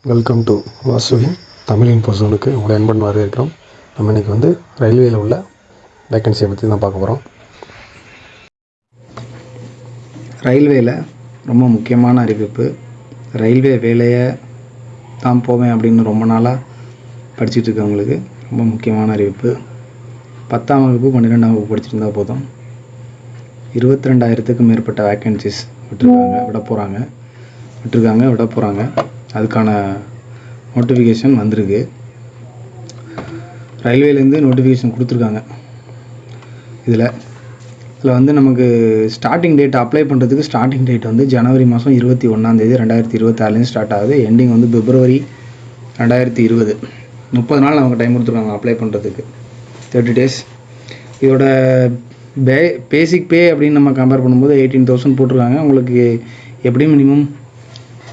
Welcome to Vasuki Tamil info ஜோனுக்கு உங்களை அன்பன் வரவேற்கிறோம். நம்ம இன்றைக்கி ரயில்வேயில் உள்ள வேக்கன்சியை பற்றி தான் பார்க்க போகிறோம். ரயில்வேயில் ரொம்ப முக்கியமான அறிவிப்பு. ரயில்வே வேலையை தான் போவேன் அப்படின்னு ரொம்ப நாளாக படிச்சுட்டு இருக்கவங்களுக்கு ரொம்ப முக்கியமான அறிவிப்பு. 10ஆம் வகுப்பு 12ஆம் வகுப்பு படிச்சுட்டு போதும் 22,000க்கும் மேற்பட்ட வேக்கன்சிஸ் விட போகிறாங்க. அதுக்கான நோட்டிஃபிகேஷன் வந்திருக்கு. ரயில்வேலேருந்து நோட்டிஃபிகேஷன் கொடுத்துருக்காங்க. இதில் நமக்கு ஸ்டார்டிங் டேட் அப்ளை பண்ணுறதுக்கு ஸ்டார்டிங் டேட் ஜனவரி மாதம் 21 2024 ஸ்டார்ட் ஆகுது. எண்டிங் பிப்ரவரி 2020. 30 நாள் நமக்கு டைம் கொடுத்துருக்காங்க அப்ளை பண்ணுறதுக்கு, 30 days. இதோட பேசிக் பே அப்படின்னு நம்ம கம்பேர் பண்ணும்போது 18,000 போட்டிருக்காங்க. உங்களுக்கு எப்படியும் மினிமம்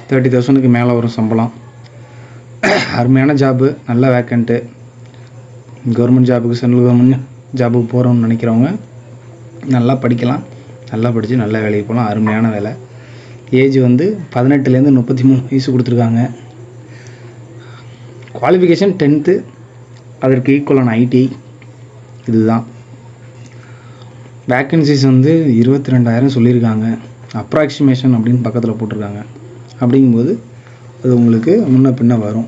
30,000க்கு மேலே வரும் சம்பளம். அருமையான ஜாப்பு, நல்ல வேக்கண்ட்டு. கவர்மெண்ட் ஜாபுக்கு, சென்ட்ரல் கவர்மெண்ட் ஜாபுக்கு போகிறோம்னு நினைக்கிறவங்க நல்லா படிக்கலாம், நல்லா படித்து நல்ல வேலைக்கு போகலாம். அருமையான வேலை. ஏஜ் 18லேருந்து 33 வயசு கொடுத்துருக்காங்க. குவாலிஃபிகேஷன் 10th, அதற்கு ஈக்குவலான ஐடிஐ. இதுதான் வேக்கன்சிஸ் 22,000 சொல்லியிருக்காங்க. அப்ராக்சிமேஷன் அப்படின்னு பக்கத்தில் போட்டிருக்காங்க. அப்படிங்கும்போது அது உங்களுக்கு முன்ன பின்ன வரும்.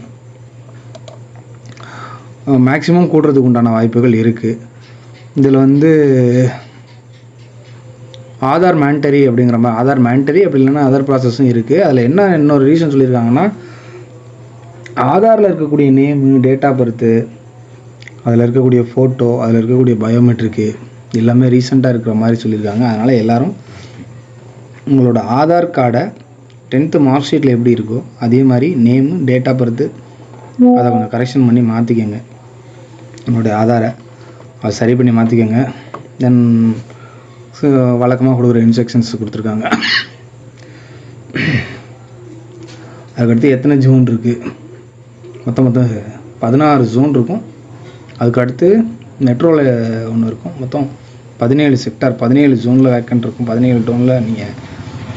மேக்ஸிமம் கூடுறதுக்கு உண்டான வாய்ப்புகள் இருக்குது. இதில் ஆதார் மேண்டரி அப்படிங்கிற மாதிரி, ஆதார் மேண்டரி அப்படி இல்லைன்னா அதர் ப்ராசஸும் இருக்குது. அதில் இன்னொரு ரீசன் சொல்லியிருக்காங்கன்னா, ஆதாரில் இருக்கக்கூடிய நேமு, டேட் ஆஃப் பர்த்து, அதில் இருக்கக்கூடிய ஃபோட்டோ, அதில் இருக்கக்கூடிய பயோமெட்ரிக்கு எல்லாமே ரீசெண்டாக இருக்கிற மாதிரி சொல்லியிருக்காங்க. அதனால் எல்லோரும் உங்களோட ஆதார் கார்டை 10th மார்க் ஷீட்டில் எப்படி இருக்கோ அதே மாதிரி நேமு, டேட் ஆஃப் பர்த்து அதை கொஞ்சம் கரெக்ஷன் பண்ணி மாற்றிக்கோங்க. உங்களுடைய ஆதாரை அதை சரி பண்ணி மாற்றிக்கோங்க. தென் வழக்கமாக கொடுக்குற இன்ஸ்ட்ரக்ஷன்ஸ் கொடுத்துருக்காங்க. அதுக்கடுத்து எத்தனை ஜோன் இருக்குது? மொத்தம் 16 ஜோன் இருக்கும். அதுக்கடுத்து மெட்ரோவில் ஒன்று இருக்கும். மொத்தம் 17 செக்டார், 17 ஜோனில் வேக்கண்ட் இருக்கும். 17 ஜோனில் நீங்கள்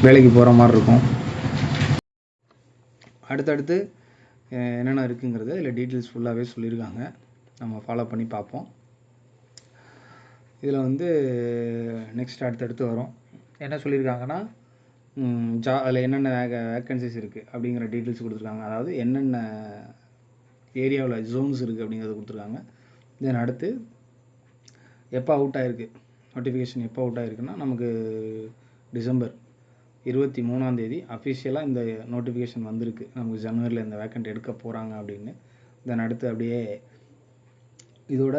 வேலைக்கு போகிற மாதிரி இருக்கும். அடுத்தடுத்து என்னென்ன இருக்குங்கிறது இதில் டீட்டெயில்ஸ் ஃபுல்லாகவே சொல்லியிருக்காங்க. நம்ம ஃபாலோ பண்ணி பார்ப்போம். இதில் நெக்ஸ்ட் அடுத்தடுத்து வரும். என்ன சொல்லியிருக்காங்கன்னா, அதில் என்னென்ன வேக்கன்சிஸ் இருக்குது அப்படிங்கிற டீட்டெயில்ஸ் கொடுத்துருக்காங்க. அதாவது என்னென்ன ஏரியாவில் ஜோன்ஸ் இருக்குது அப்படிங்கிறது கொடுத்துருக்காங்க. தென் அடுத்து எப்போ அவுட் ஆகிருக்கு, நோட்டிஃபிகேஷன் எப்போ அவுட் ஆகிருக்குன்னா, நமக்கு டிசம்பர் 23 அஃபிஷியலாக இந்த நோட்டிஃபிகேஷன் வந்திருக்கு. நமக்கு ஜனவரியில் இந்த வேக்கண்ட் எடுக்க போகிறாங்க அப்படின்னு. தென் அடுத்து அப்படியே இதோட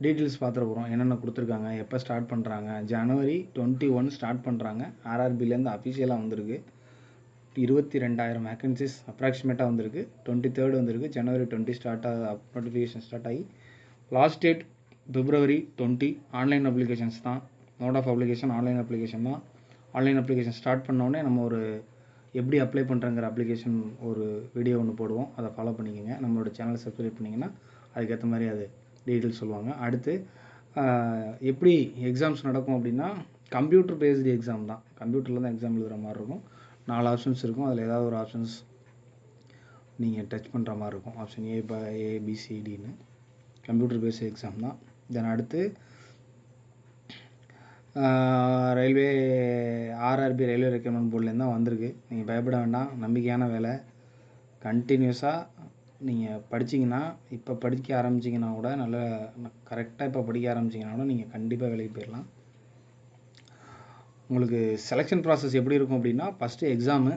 டீட்டெயில்ஸ் பார்த்துட்டு போகிறோம். என்னென்ன கொடுத்துருக்காங்க, எப்போ ஸ்டார்ட் பண்ணுறாங்க. ஜனவரி 21 ஸ்டார்ட் பண்ணுறாங்க. ஆர்ஆர்பிலேருந்து அஃபிஷியலாக வந்திருக்கு. 22,000 வேக்கன்சிஸ் அப்ராக்சிமேட்டாக வந்திருக்கு. 23rd வந்திருக்கு. ஜனவரி 20 நோட்டிஃபிகேஷன் ஸ்டார்ட் ஆகி லாஸ்ட் டேட் பிப்ரவரி 20. ஆன்லைன் அப்ளிகேஷன்ஸ் தான். Mode of application online application தான். ஆன்லைன் அப்ளிகேஷன் ஸ்டார்ட் பண்ணோடனே நம்ம ஒரு எப்படி அப்ளை பண்ணுறங்கிற அப்ளிகேஷன் ஒரு வீடியோ ஒன்று போடுவோம். அதை ஃபாலோ பண்ணிக்கோங்க. நம்மளோட சேனலை சப்ஸ்கிரைப் பண்ணிங்கன்னா அதுக்கேற்ற மாதிரி அது டீட்டெயில்ஸ் சொல்லுவாங்க. அடுத்து எப்படி எக்ஸாம்ஸ் நடக்கும் அப்படின்னா, கம்ப்யூட்டர் பேஸ்டு எக்ஸாம் தான். கம்ப்யூட்டரில் தான் எக்ஸாம் எழுதுகிற மாதிரி இருக்கும். 4 ஆப்ஷன்ஸ் இருக்கும். அதில் ஏதாவது ஒரு ஆப்ஷன்ஸ் நீங்கள் டச் பண்ணுற மாதிரி இருக்கும். ஆப்ஷன் ஏபிசிடின்னு கம்ப்யூட்டர் பேஸ்டு எக்ஸாம் தான். தென் அடுத்து ரயில்வே ஆர்ஆர்பி ரயில்வே ரெக்ரூட்மெண்ட் போர்ட்லேருந்து தான் வந்திருக்கு. நீங்கள் பயப்பட வேண்டாம். நம்பிக்கையான வேலை. கண்டினியூஸாக நீங்கள் படிச்சிங்கன்னா, இப்போ படிக்க ஆரம்பிச்சிங்கன்னா கூட நல்ல கரெக்டாக இப்போ படிக்க ஆரம்பிச்சிங்கன்னா கூட நீங்கள் கண்டிப்பாக வேலைக்கு போயிடலாம். உங்களுக்கு செலெக்ஷன் ப்ராசஸ் எப்படி இருக்கும் அப்படின்னா, ஃபஸ்ட்டு எக்ஸாமு,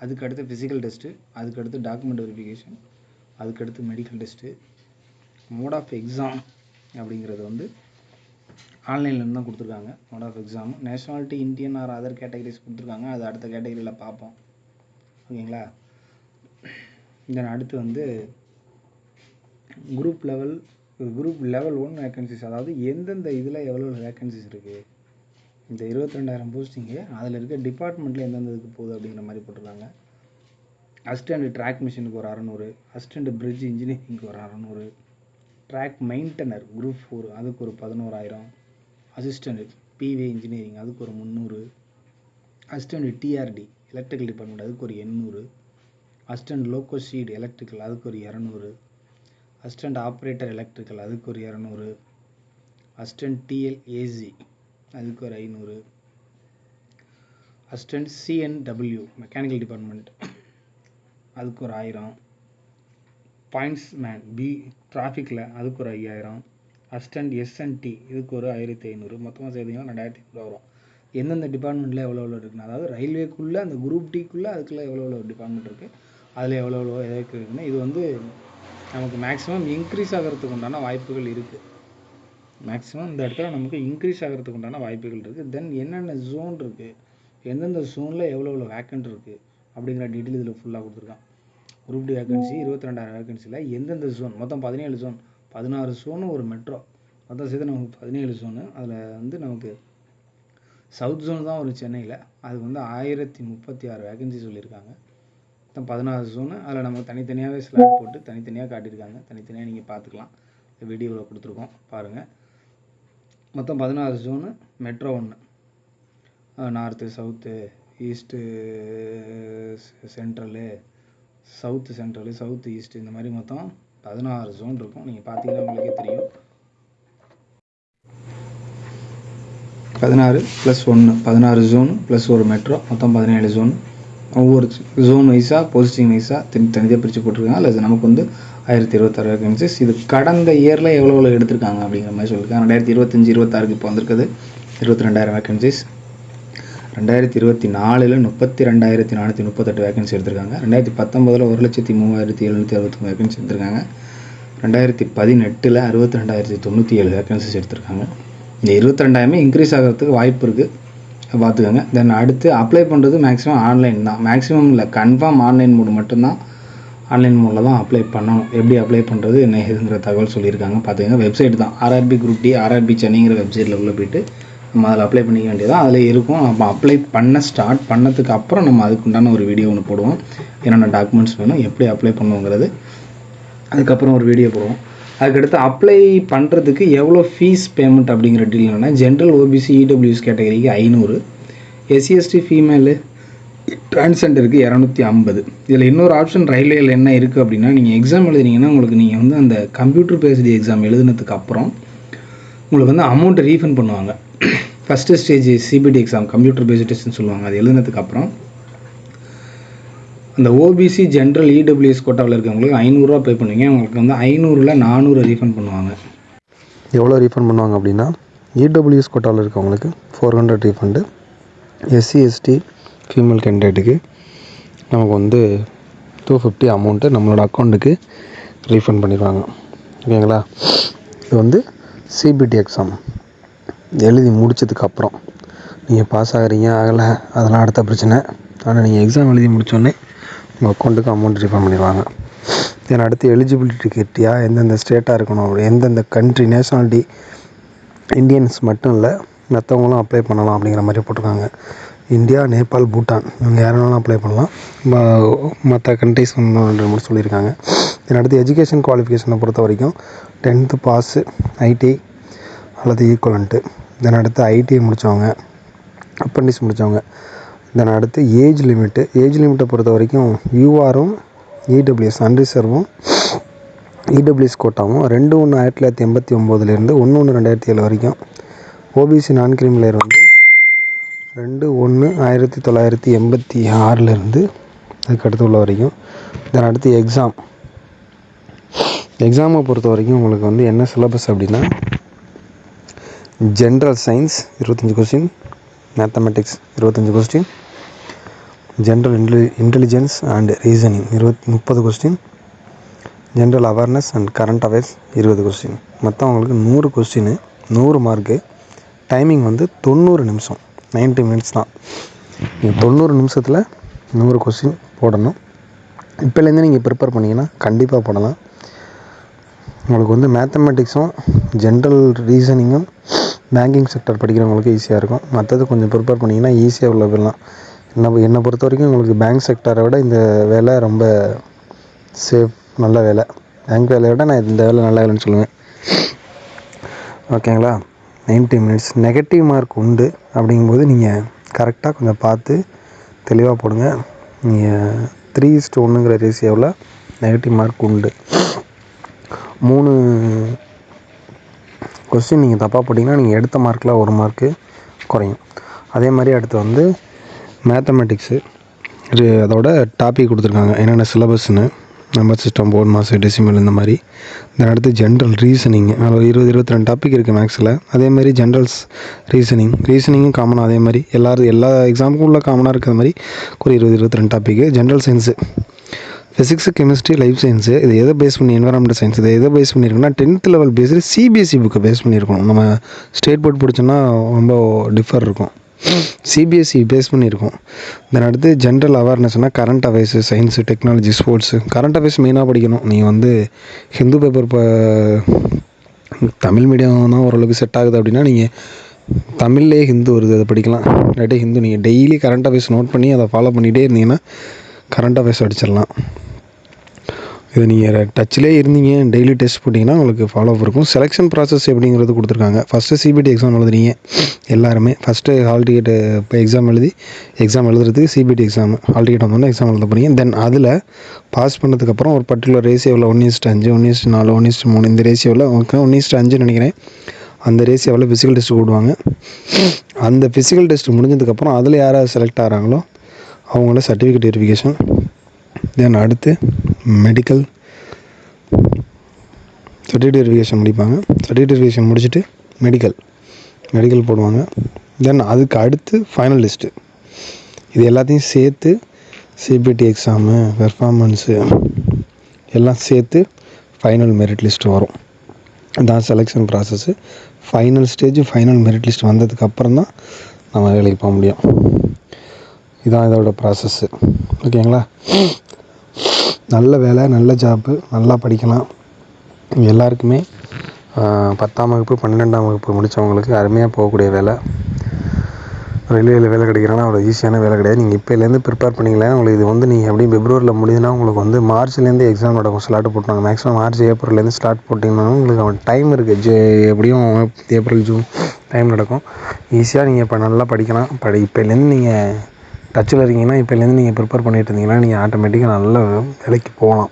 அதுக்கடுத்து ஃபிசிக்கல் டெஸ்ட்டு, அதுக்கடுத்து டாக்குமெண்ட் வெரிஃபிகேஷன், அதுக்கடுத்து medical test. Mode of exam அப்படிங்கிறது ஆன்லைன்லேருந்து தான் கொடுத்துருக்காங்க. Mode of exam nationality Indian or other categories கொடுத்துருக்காங்க. அது அடுத்த கேட்டகரியில் பார்ப்போம். ஓகேங்களா? தென் அடுத்து குரூப் லெவல் 1 வேக்கன்சிஸ். அதாவது எந்தெந்த இதில் எவ்வளோ வேக்கன்சிஸ் இருக்குது, இந்த 22,000 போஸ்டிங்கு அதில் இருக்க டிபார்ட்மெண்ட்டில் எந்தெந்த இதுக்கு போகுது அப்படிங்கிற மாதிரி போட்டிருக்காங்க. அசிஸ்டண்ட் ட்ராக் மிஷினுக்கு ஒரு 600, அசிஸ்டண்ட் பிரிட்ஜ் இன்ஜினியரிங்க்கு ஒரு 600, ட்ராக் மெயின்டெனர் குரூப் 4 அதுக்கு ஒரு 11,000, அசிஸ்டண்ட் பிவி இன்ஜினியரிங் அதுக்கு ஒரு 300, அசிஸ்டண்ட் டிஆர்டி எலக்ட்ரிக்கல் டிபார்ட்மெண்ட் அதுக்கு ஒரு 800, அசிஸ்டன்ட் லோக்கோ ஷீட் எலக்ட்ரிக்கல் அதுக்கு ஒரு 200, அசிஸ்டன்ட் ஆப்ரேட்டர் எலக்ட்ரிக்கல் அதுக்கு ஒரு 200, அசிஸ்டன்ட் டிஎல் ஏசி அதுக்கு ஒரு 500, அசிஸ்டன்ட் சிஎன்டபிள்யூ மெக்கானிக்கல் டிபார்ட்மெண்ட் அதுக்கு ஒரு 1000, பாயிண்ட்ஸ் மேன் பி டிராஃபிக்கில் அதுக்கு ஒரு 5000, அசிஸ்டன்ட் எஸ்என்டி இதுக்கு ஒரு 1500, மொத்தமாக சேர்த்திங்கன்னா 2500 வரும். எந்தெந்த டிபார்ட்மெண்ட்டில் எவ்வளோ இருக்குன்னா, அதாவது ரயில்வேக்குள்ளே அந்த குரூப் டிக்குள்ளே அதுக்குள்ளே எவ்வளோ டிபார்ட்மெண்ட் இருக்குது, அதில் எவ்வளோ எதுக்கு இருக்குன்னு இது வந்து நமக்கு மேக்ஸிமம் இன்க்ரீஸ் ஆகிறதுக்கு உண்டான வாய்ப்புகள் இருக்குது. மேக்ஸிமம் இந்த இடத்துல நமக்கு இன்க்ரீஸ் ஆகிறதுக்கு உண்டான வாய்ப்புகள் இருக்குது. தென் என்னென்ன ஜோன் இருக்குது, எந்தெந்த ஜோனில் எவ்வளோ வேக்கண்ட் இருக்குது அப்படிங்கிற டீட்டெயில் இதில் ஃபுல்லாக கொடுத்துருக்கான். குரூப் டி வேக்கன்சி 22,000 வேக்கன்சியில் எந்தெந்த ஜோன், மொத்தம் 17 ஜோன், 16 ஜோனு ஒரு மெட்ரோ, மொத்தம் சேர்த்து நமக்கு 17 ஜோனு. அதில் வந்து நமக்கு சவுத் ஜோன் தான் ஒரு சென்னையில், அது வந்து 1036 வேக்கன்சி சொல்லியிருக்காங்க. மொத்தம் 16 ஜோனு. அதில் நம்ம தனித்தனியாகவே ஸ்லாட் போட்டு தனித்தனியாக காட்டியிருக்காங்க. தனித்தனியாக நீங்கள் பார்த்துக்கலாம், வீடியோவில் கொடுத்துருக்கோம் பாருங்கள். மொத்தம் 16 zone, metro 1, north, south, east, central, south central, south east, இந்த மாதிரி மொத்தம் 16 ஜோன் இருக்கும். நீங்கள் பார்த்தீங்கன்னா உங்களுக்கே தெரியும். 16 + 1 16 ஜோனு ப்ளஸ் ஒரு மெட்ரோ, மொத்தம் 17 ஜோன். ஒவ்வொரு ஜோன் வைஸாக போஸ்டிங் வைஸாக தனித்தனியாக பிரித்து போட்டிருக்காங்க. அதில் நமக்கு வந்து 1026 வேகன்சிஸ். இது கடந்த இயரில் எவ்வளோ எடுத்திருக்காங்க அப்படிங்கிற மாதிரி சொல்லியிருக்காங்க. 2025-26 இப்போ வந்திருக்குது 22,000 வேகன்சிஸ். 2024 32,438 வேகன்சி எடுத்திருக்காங்க. 2019 1,03,769 வேகன்சி எடுத்திருக்காங்க. 2018 62,097 வேகன்சிஸ் எடுத்திருக்காங்க. இந்த 22,000 இன்க்ரீஸ் ஆகிறதுக்கு வாய்ப்பு இருக்குது, பார்த்துக்கோங்க. தென் அடுத்து அப்ளை பண்ணுறது மேக்ஸிமம் ஆன்லைன் தான், மேக்ஸிமம் இல்லை கன்ஃபார்ம் ஆன்லைன் மோடு மட்டும்தான். ஆன்லைன் மோடில் தான் அப்ளை பண்ணணும். எப்படி அப்ளை பண்ணுறது என்ன ஏதுங்கிற தகவல் சொல்லியிருக்காங்க, பார்த்துக்கோங்க. வெப்சைட் தான் ஆர்ஆர்பி குரூப் டி ஆர்ஆர்பி சென்னைங்கிற வெப்சைட்டில் உள்ள போய்ட்டு நம்ம அதில் அப்ளை பண்ணிக்க வேண்டியதான். அதில் இருக்கும். நம்ம அப்ளை பண்ண ஸ்டார்ட் பண்ணதுக்கு அப்புறம் நம்ம அதுக்குண்டான ஒரு வீடியோ ஒன்று போடுவோம். என்னென்ன டாக்குமெண்ட்ஸ் வேணும், எப்படி அப்ளை பண்ணுவோங்கிறது அதுக்கப்புறம் ஒரு வீடியோ போடுவோம். அதுக்கடுத்து அப்ளை பண்ணுறதுக்கு எவ்வளோ ஃபீஸ் பேமெண்ட் அப்படிங்கிற டீல் என்னென்னா, ஜென்ரல் ஓபிசி இடபிள்யூஎஸ் கேட்டகரிக்கு 500, எஸ்சிஎஸ்டி ஃபீமேலு டிரான்ஸ்ஜெண்டருக்கு 250. இதில் இன்னொரு ஆப்ஷன் ரயில்வேயில் என்ன இருக்குது அப்படின்னா, நீங்கள் எக்ஸாம் எழுதுனீங்கன்னா உங்களுக்கு நீங்கள் வந்து அந்த கம்ப்யூட்டர் பேஸ்டு எக்ஸாம் எழுதுனதுக்கு அப்புறம் உங்களுக்கு வந்து அமௌண்ட்டை ரீஃபண்ட் பண்ணுவாங்க. First stage CBT exam computer based டெஸ்ட்னு சொல்லுவாங்க. அது எழுதுனதுக்கு அப்புறம் அந்த ஓபிசி ஜென்ரல் இடபிள்யூஎஸ் கோட்டாவில் இருக்கவங்களுக்கு 500 பே பண்ணுவீங்க. உங்களுக்கு வந்து 500ல் 400 ரீஃபண்ட் பண்ணுவாங்க. எவ்வளோ ரீஃபண்ட் பண்ணுவாங்க அப்படின்னா, இடபிள்யூஎஸ் கோட்டாவில் இருக்கவங்களுக்கு 400 ரீஃபண்டு, எஸ்சி/எஸ்டி ஃபீமேல் கேண்டிடேட்டுக்கு நமக்கு வந்து 250 அமௌண்ட்டு நம்மளோட அக்கௌண்ட்டுக்கு ரீஃபண்ட் பண்ணிடுவாங்க. ஓகேங்களா? இது வந்து சிபிடி எக்ஸாம் எழுதி முடித்ததுக்கப்புறம் நீங்கள் பாஸ் ஆகிறீங்க ஆகலை அதெல்லாம் அடுத்த பிரச்சனை. ஆனால் நீங்கள் எக்ஸாம் எழுதி முடித்தோடனே உங்கள் அக்கௌண்ட்டுக்கு அமௌண்ட் ரீஃபண்ட் பண்ணிடுவாங்க. தென் அடுத்து எலிஜிபிலிட்டி கிரிட்டீரியா, எந்தெந்த ஸ்டேட்டாக இருக்கணும், அப்படி எந்தெந்த கண்ட்ரி நேஷ்னாலிட்டி, இந்தியன்ஸ் மட்டும் இல்லை மற்றவங்களும் அப்ளை பண்ணலாம் அப்படிங்கிற மாதிரி போட்டிருக்காங்க. இந்தியா, நேபாள், பூட்டான் இவங்க யாராலும் அப்ளை பண்ணலாம். மற்ற கண்ட்ரிஸ் மட்டும் சொல்லியிருக்காங்க. தென் அடுத்து எஜுகேஷன் குவாலிஃபிகேஷனை பொறுத்த வரைக்கும் 10th பாஸு, ஐடிஐ அல்லது ஈக்குவலண்ட்டு. தென் அடுத்து ஐடிஐ முடித்தவங்க, அப்ரண்டிஸ் முடித்தவங்க. தென் அடுத்து ஏஜ் லிமிட்டை பொறுத்த வரைக்கும் யூஆரும் இடபிள்யூஎஸ் அன்ரிசர்வும் இடபிள்யூஎஸ் கோட்டாவும் 2/1/1989 1/1/2007 வரைக்கும். ஓபிசி நான் கிரிமினல் வந்து 2/1/1986 அதுக்கடுத்து உள்ள வரைக்கும். தென் அடுத்து எக்ஸாமை பொறுத்த வரைக்கும் உங்களுக்கு வந்து என்ன சிலபஸ் அப்படின்னா, general science 25 question, mathematics 25 question, general intelligence and reasoning 30 question, general awareness and current affairs 20 question. மொத்தம் உங்களுக்கு 100 கொஸ்டின், 100 மார்க்கு. டைமிங் வந்து 90 நிமிஷம், 90 மினிட்ஸ் தான். நீங்கள் 90 நிமிஷத்தில் 100 கொஸ்டின் போடணும். இப்போலேருந்து நீங்கள் ப்ரிப்பேர் பண்ணிங்கன்னா கண்டிப்பாக போடலாம். உங்களுக்கு வந்து மேத்தமெட்டிக்ஸும் ஜென்ரல் ரீசனிங்கும் பேங்கிங் செக்டர் படிக்கிறவங்களுக்கு ஈஸியாக இருக்கும். மற்றது கொஞ்சம் ப்ரிப்பேர் பண்ணிங்கன்னா ஈஸியாக உள்ள போயிடலாம். என்னை பொறுத்த வரைக்கும் உங்களுக்கு பேங்க் செக்டரை விட இந்த வேலை ரொம்ப சேஃப், நல்ல வேலை. பேங்க் வேலையை விட நான் இந்த வேலை நல்ல வேலைன்னு சொல்லுவேன். ஓகேங்களா? 90 மினிட்ஸ். நெகட்டிவ் மார்க் உண்டு அப்படிங்கும்போது நீங்கள் கரெக்டாக கொஞ்சம் பார்த்து தெளிவாக போடுங்க. நீங்கள் 3:1 ரேஷியோவில் நெகட்டிவ் மார்க் உண்டு. 3 கொஸ்டின் நீங்கள் தப்பாக போட்டிங்கன்னா நீங்கள் எடுத்த மார்க்கில் 1 மார்க்கு குறையும். அதே மாதிரி அடுத்து வந்து மேத்தமெட்டிக்ஸு அதோட டாபிக் கொடுத்துருக்காங்க, என்னென்ன சிலபஸ்ன்னு, number system, BODMAS, decimal, இந்த மாதிரி. இந்த அடுத்து ஜென்ரல் ரீசனிங், அதில் 22 டாபிக் இருக்குது மேக்ஸில். அதேமாதிரி ஜென்ரல்ஸ் ரீசனிங்கும் காமனாக அதே மாதிரி எல்லா எக்ஸாமுக்கும் உள்ள காமனாக இருக்கிற மாதிரி ஒரு 22 topic. General science, physics, chemistry, life science, இது எதை பேஸ் பண்ணி, என்வரான்மெண்டல் சயின்ஸ், இது எதை பேஸ் பண்ணியிருக்குன்னா 10th லெவல் பேஸில் சிபிஎஸ்சி புக்கை பேஸ் பண்ணியிருக்கணும். நம்ம ஸ்டேட் போர்ட் படித்தோன்னா ரொம்ப டிஃபர் இருக்கும். சிபிஎஸ்சி பேஸ் பண்ணியிருக்கோம். தென் அடுத்து ஜென்ரல் அவேர்னஸ்னால் current affairs, science, technology, sports. Current affairs மெயினாக படிக்கணும். நீங்கள் வந்து ஹிந்து பேப்பர் இப்போ தமிழ் மீடியம் தான் ஓரளவுக்கு செட் ஆகுது அப்படின்னா நீங்கள் தமிழ்லேயே ஹிந்து வருது, அதை படிக்கலாம். இல்லாட்டி ஹிந்து நீங்கள் டெய்லி கரண்ட் அஃபேர்ஸ் நோட் பண்ணி அதை ஃபாலோ பண்ணிகிட்டே இருந்தீங்கன்னா கரண்ட் அஃபேர்ஸ் அடிச்சிடலாம். இது நீங்கள் டச்சிலே இருந்தீங்க, டெய்லி டெஸ்ட் போட்டிங்கன்னா உங்களுக்கு ஃபாலோ அப் இருக்கும். செலெக்ஷன் ப்ராசஸ் எப்படிங்கிறது கொடுத்துருக்காங்க. ஃபஸ்ட்டு சிபிடி எக்ஸாம் எழுதுறீங்க எல்லாருமே. ஃபஸ்ட்டு ஹால் டிக்கெட்டு இப்போ எக்ஸாம் எழுதுறதுக்கு சிபிடி எக்ஸாம் ஹால் டிக்கெட் வந்தோடனே எக்ஸாம் எழுத போகிறீங்க. தென் அதில் பாஸ் பண்ணதுக்கப்புறம் ஒரு பர்டிகுலர் ரேஷியோவில் 1:5, 1:4, 1:3 இந்த ரேஷியோவில் 1:5 நினைக்கிறேன். அந்த ரேஷியோவில் ஃபிசிக்கல் டெஸ்ட் கூடுவாங்க. அந்த ஃபிசிக்கல் டெஸ்ட் முடிஞ்சதுக்கப்புறம் அதில் யாராவது செலக்ட் ஆகிறாங்களோ அவங்கள சர்டிஃபிகேட் வெரிஃபிகேஷன். தென் அடுத்து மெடிக்கல் சர்டிஃபிகேட் வெரிஃபிகேஷன் முடிப்பாங்க. சர்டிஃபிகேட் வெரிஃபிகேஷன் முடிச்சுட்டு மெடிக்கல் போடுவாங்க. தென் அதுக்கு அடுத்து ஃபைனல் லிஸ்ட்டு. இது எல்லாத்தையும் சேர்த்து சிபிடி எக்ஸாமு, பெர்ஃபார்மன்ஸு எல்லாம் சேர்த்து ஃபைனல் மெரிட் லிஸ்ட்டு வரும். இதுதான் selection process. Final stage final merit list வந்ததுக்கப்புறம் தான் நம்ம வேலைக்கு போக முடியும். இதுதான் இதோட ப்ராசஸ்ஸு. ஓகேங்களா? நல்ல வேலை, நல்ல ஜாப்பு, நல்லா படிக்கலாம். எல்லாருக்குமே 10ஆம் வகுப்பு 12ஆம் வகுப்பு முடித்தவங்களுக்கு அருமையாக போகக்கூடிய வேலை. ரயில்வேயில் வேலை கிடைக்கிறனா அவ்வளோ ஈஸியான வேலை கிடையாது. நீங்கள் இப்போலேருந்து ப்ரிப்பேர் பண்ணிக்கலாம். உங்களுக்கு இது வந்து நீங்கள் எப்படியும் பிப்ரவரியில் முடியுதுன்னா உங்களுக்கு வந்து மார்ச்லேருந்து எக்ஸாம் நடக்கும். ஸ்லாட்டு போட்டாங்க. மேக்ஸிமம் மார்ச் ஏப்ரல்லேருந்து ஸ்டார்ட் போட்டிங்கன்னா உங்களுக்கு டைம் இருக்குது. எப்படியும் ஏப்ரல் ஜூன் டைம் நடக்கும். ஈஸியாக நீங்கள் இப்போ நல்லா படிக்கலாம். இப்போலேருந்து நீங்கள் டச்சில் இருக்கீங்கன்னா, இப்போலேருந்து நீங்கள் ப்ரிப்பேர் பண்ணிட்டு இருந்தீங்கன்னா நீங்கள் ஆட்டோமேட்டிக்காக நல்ல வேலைக்கு போகலாம்.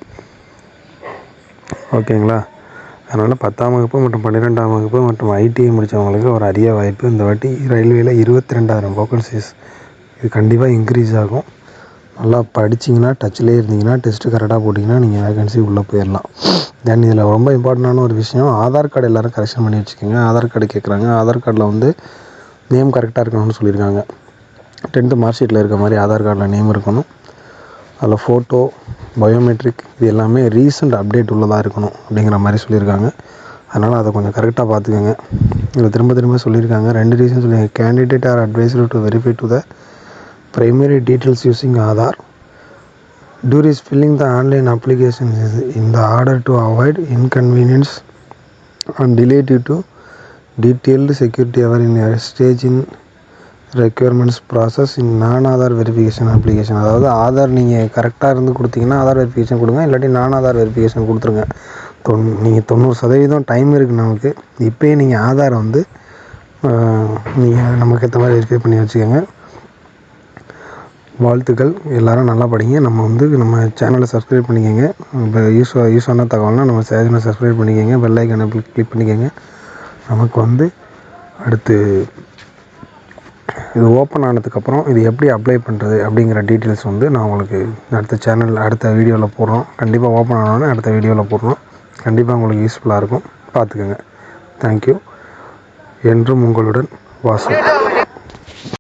ஓகேங்களா? அதனால் 10ஆம் வகுப்பு மற்றும் 12ஆம் வகுப்பு மற்றும் ஐடிஐ முடித்தவங்களுக்கு ஒரு அரிய வாய்ப்பு. இந்த வாட்டி ரயில்வேயில் 22,000 வேகன்சிஸ். இது கண்டிப்பாக இன்க்ரீஸ் ஆகும். நல்லா படிச்சிங்கன்னா, டச்சிலே இருந்தீங்கன்னா, டெஸ்ட்டு கரெக்டாக போட்டிங்கன்னா நீங்கள் வேகன்சி உள்ளே போயிடலாம். தென் இதில் ரொம்ப இம்பார்ட்டண்டான ஒரு விஷயம், ஆதார் கார்டு எல்லோரும் கரெக்ஷன் பண்ணி வச்சுக்கோங்க. ஆதார் கார்டு கேட்குறாங்க. ஆதார் கார்டில் வந்து நேம் கரெக்டாக இருக்கணும்னு சொல்லியிருக்காங்க. 10th மார்க் ஷீட்டில் இருக்க மாதிரி ஆதார் கார்டில் நேம் இருக்கணும். அதில் ஃபோட்டோ, பயோமெட்ரிக் இது எல்லாமே ரீசெண்ட் அப்டேட் உள்ளதாக இருக்கணும் அப்படிங்கிற மாதிரி சொல்லியிருக்காங்க. அதனால் அதை கொஞ்சம் கரெக்டாக பார்த்துக்கோங்க. இதில் திரும்ப சொல்லியிருக்காங்க. 2 ரீசன் சொல்லியிருக்காங்க. Candidate R advised to verify to the primary details using Aadhaar during filling the online application in the order to avoid inconvenience and delay due to detailed security awareness stage in requirements process in நான் Aadhaar verification application. அதாவது ஆதார் நீங்கள் கரெக்டாக இருந்து கொடுத்தீங்கன்னா Aadhaar verification கொடுங்க, இல்லாட்டி நான் Aadhaar verification கொடுத்துருங்க. நீங்கள் 90% டைம் இருக்குது நமக்கு. இப்போயே நீங்கள் ஆதாரை வந்து நீங்கள் நமக்கு ஏற்ற மாதிரி வெரிஃபை பண்ணி வச்சுக்கோங்க. வாழ்த்துக்கள். எல்லோரும் நல்லா படிங்க. நம்ம சேனலை சப்ஸ்கிரைப் பண்ணிக்கோங்க. இப்போ யூஸான தகவல்னால் நம்ம சேனலை சப்ஸ்கிரைப் பண்ணிக்கோங்க. பெல் ஐக்கானை கிளிக் பண்ணிக்கோங்க. நமக்கு வந்து அடுத்து இது ஓப்பன் ஆனதுக்கப்புறம் இது எப்படி அப்ளை பண்ணுறது அப்படிங்கிற டீட்டெயில்ஸ் வந்து நான் உங்களுக்கு அடுத்த வீடியோவில் போடுறோம். கண்டிப்பாக ஓப்பன் ஆனோடனே அடுத்த வீடியோவில் போடுறோம். கண்டிப்பாக உங்களுக்கு யூஸ்ஃபுல்லாக இருக்கும். பார்த்துக்கோங்க. தேங்க்யூ. என்றும் உங்களுடன் வாசு.